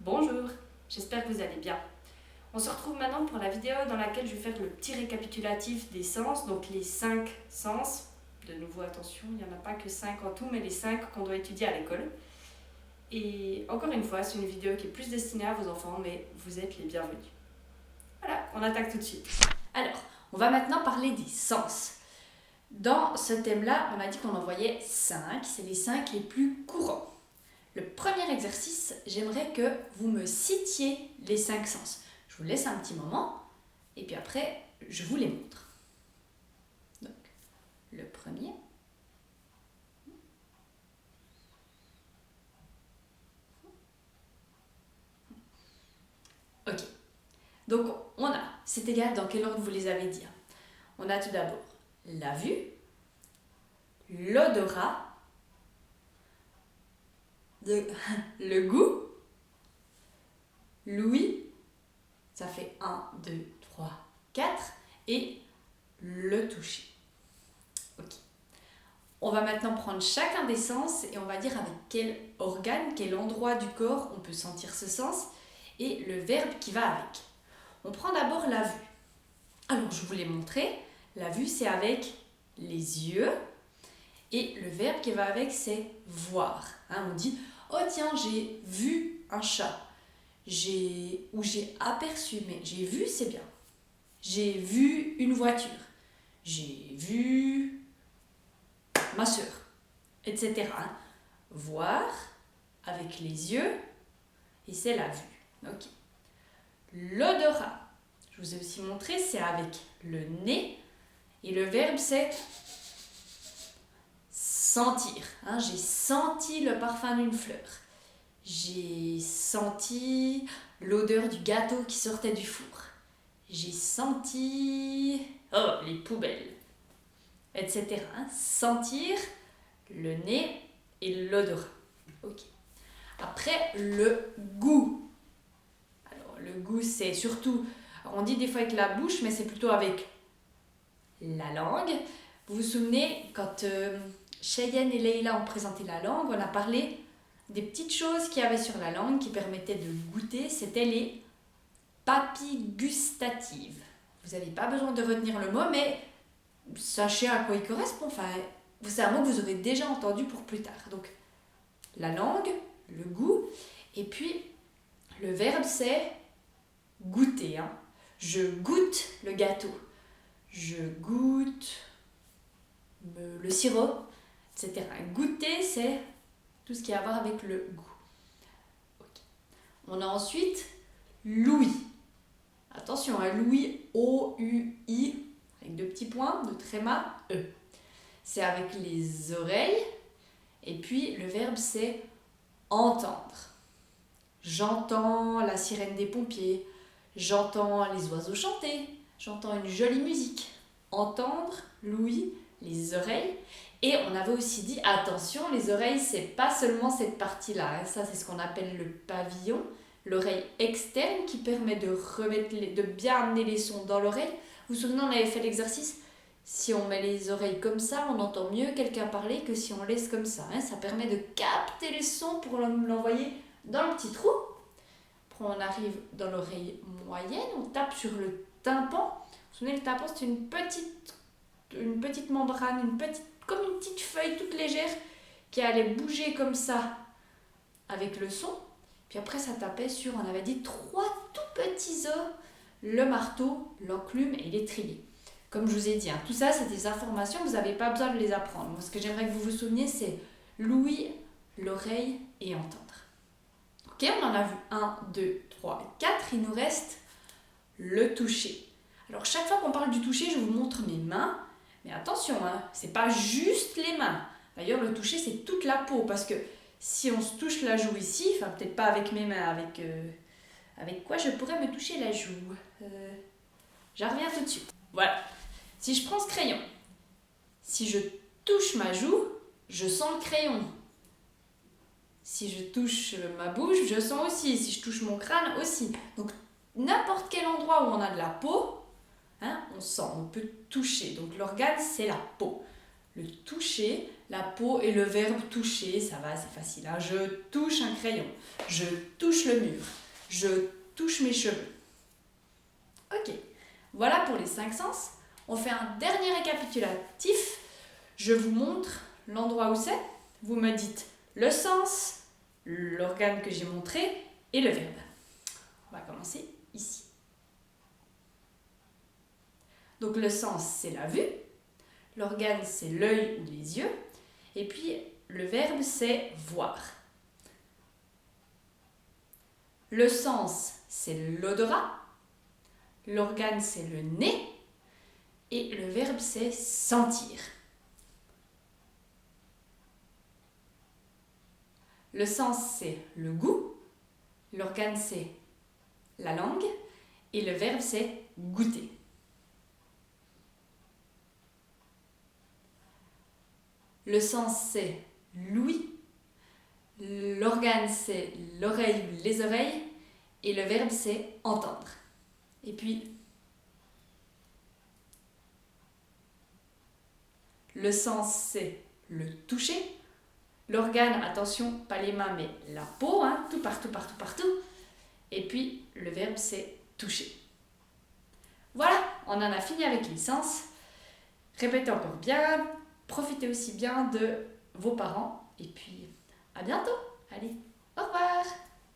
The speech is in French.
Bonjour, j'espère que vous allez bien. On se retrouve maintenant pour la vidéo dans laquelle je vais faire le petit récapitulatif des sens, donc les 5 sens. De nouveau, attention, il n'y en a pas que 5 en tout, mais les 5 qu'on doit étudier à l'école. Et encore une fois, c'est une vidéo qui est plus destinée à vos enfants, mais vous êtes les bienvenus. Voilà, on attaque tout de suite. Alors, on va maintenant parler des sens. Dans ce thème-là, on a dit qu'on en voyait 5, c'est les 5 les plus courants. Le premier exercice, j'aimerais que vous me citiez les 5 sens. Je vous laisse un petit moment et puis après, je vous les montre. Donc, le premier. Ok. Donc, on a, c'est égal dans quel ordre vous les avez dit. On a tout d'abord la vue, l'odorat, le goût, l'ouïe, ça fait 1, 2, 3, 4, et le toucher. Ok. On va maintenant prendre chacun des sens et on va dire avec quel organe, quel endroit du corps on peut sentir ce sens et le verbe qui va avec. On prend d'abord la vue. Alors je vous l'ai montré, la vue c'est avec les yeux et le verbe qui va avec c'est voir. On dit oh tiens j'ai vu un chat, j'ai aperçu, mais j'ai vu c'est bien. J'ai vu une voiture, j'ai vu ma soeur, etc. Voir avec les yeux et c'est la vue. Okay. L'odorat, je vous ai aussi montré, c'est avec le nez et le verbe c'est sentir. J'ai senti le parfum d'une fleur. J'ai senti l'odeur du gâteau qui sortait du four. J'ai senti les poubelles, etc. Sentir, le nez et l'odorat. Ok. Après, le goût. Alors, le goût, c'est surtout, on dit des fois avec la bouche, mais c'est plutôt avec la langue. Vous vous souvenez, quand Cheyenne et Leïla ont présenté la langue, on a parlé des petites choses qu'il y avait sur la langue qui permettaient de goûter. C'était les papilles gustatives. Vous n'avez pas besoin de retenir le mot, mais sachez à quoi il correspond. Enfin, c'est un mot que vous aurez déjà entendu pour plus tard. Donc, la langue, le goût, et puis le verbe c'est goûter. Je goûte le gâteau. Je goûte le sirop, etc. Goûter, c'est tout ce qui a à voir avec le goût. Okay. On a ensuite l'ouïe. Attention, l'ouïe, O-U-I, avec 2 petits points, de tréma, E. C'est avec les oreilles, et puis le verbe c'est entendre. J'entends la sirène des pompiers, j'entends les oiseaux chanter, j'entends une jolie musique. Entendre, l'ouïe, les oreilles. Et on avait aussi dit, attention, les oreilles, c'est pas seulement cette partie-là. Ça, c'est ce qu'on appelle le pavillon, l'oreille externe qui permet de bien amener les sons dans l'oreille. Vous vous souvenez, on avait fait l'exercice. Si on met les oreilles comme ça, on entend mieux quelqu'un parler que si on laisse comme ça. Ça permet de capter les sons pour l'envoyer dans le petit trou. Après, on arrive dans l'oreille moyenne, on tape sur le tympan. Vous vous souvenez, le tympan, c'est une petite membrane, comme une petite feuille toute légère qui allait bouger comme ça avec le son. Puis après, ça tapait sur, on avait dit, 3 tout petits os, le marteau, l'enclume et l'étrier. Comme je vous ai dit, tout ça, c'est des informations, vous n'avez pas besoin de les apprendre. Moi, ce que j'aimerais que vous vous souveniez, c'est l'ouïe, l'oreille et entendre. Ok, on en a vu 1, 2, 3, 4. Il nous reste le toucher. Alors, chaque fois qu'on parle du toucher, je vous montre mes mains. Mais attention, c'est pas juste les mains. D'ailleurs, le toucher, c'est toute la peau. Parce que si on se touche la joue ici, enfin, peut-être pas avec mes mains, avec quoi je pourrais me toucher la joue J'en reviens tout de suite. Voilà. Si je prends ce crayon, si je touche ma joue, je sens le crayon. Si je touche ma bouche, je sens aussi. Si je touche mon crâne, aussi. Donc, n'importe quel endroit où on a de la peau, on sent, on peut toucher. Donc, l'organe, c'est la peau. Le toucher, la peau et le verbe toucher, ça va, c'est facile. Hein. Je touche un crayon, je touche le mur, je touche mes cheveux. Ok, voilà pour les 5 sens. On fait un dernier récapitulatif. Je vous montre l'endroit où c'est. Vous me dites le sens, l'organe que j'ai montré et le verbe. On va commencer ici. Donc le sens, c'est la vue. L'organe, c'est l'œil ou les yeux. Et puis, le verbe, c'est voir. Le sens, c'est l'odorat. L'organe, c'est le nez. Et le verbe, c'est sentir. Le sens, c'est le goût. L'organe, c'est la langue. Et le verbe, c'est goûter. Le sens, c'est l'ouïe. L'organe, c'est l'oreille ou les oreilles. Et le verbe, c'est entendre. Et puis, le sens, c'est le toucher. L'organe, attention, pas les mains, mais la peau, hein, tout partout, partout, partout. Et puis, le verbe, c'est toucher. Voilà, on en a fini avec les sens. Répétez encore bien. Profitez aussi bien de vos parents. Et puis, à bientôt. Allez, au revoir.